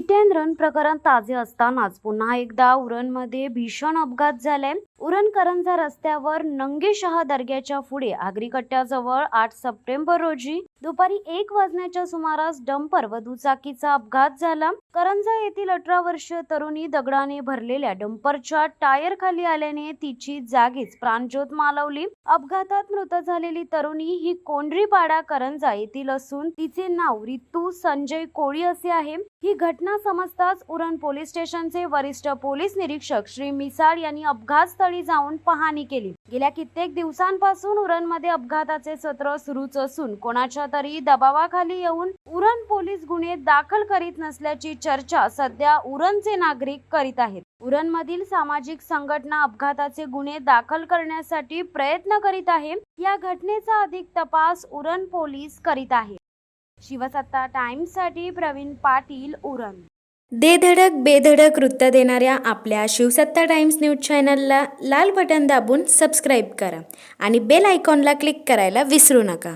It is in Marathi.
हिट अँड रन प्रकरण ताजे असतानाच पुन्हा एकदा उरणमध्ये भीषण अपघात झालाय। उरण करंजा रस्त्यावर नंगेशहा दर्ग्याच्या पुढे आगरी कट्ट्याजवळ 8 सप्टेंबर रोजी दुपारी 1 वाजण्याच्या सुमारास डंपर व दुचाकीचा अपघात झाला। करंजा येथील 18 वर्षीय तरुणी दगडाने भरलेल्या डंपरच्या टायर खाली आल्याने तिची जागीच प्राणज्योत मालवली। अपघातात मृत झालेली तरुणी ही कोंढरीपाडा करंजा येथील असून तिचे नाव रितू संजय कोळी असे आहे। ही घटना समजताच उरण पोलीस स्टेशनचे वरिष्ठ पोलीस निरीक्षक श्री मिसाळ यांनी अपघात स्थळी जाऊन पाहणी केली। गेल्या कित्येक दिवसांपासून उरणमध्ये अपघाताचे सत्र सुरूच असून कोणाच्या तरी दबावाखाली येऊन उरण पोलीस गुन्हे दाखल करीत नसल्याची चर्चा सध्या उरणचे नागरिक करीत आहेत। उरणमधील सामाजिक संघटना अपघाताचे गुन्हे दाखल करण्यासाठी प्रयत्न करीत आहे। या घटनेचा अधिक तपास उरण पोलीस करीत आहे। शिवसत्ता टाइम्स साठी प्रवीण पाटील, उरण। दे धडक बेधडक वृत्त देणाऱ्या आपल्या शिवसत्ता टाइम्स न्यूज चॅनलला लाल बटन दाबून सबस्क्राईब करा आणि बेल आयकॉनला क्लिक करायला विसरू नका।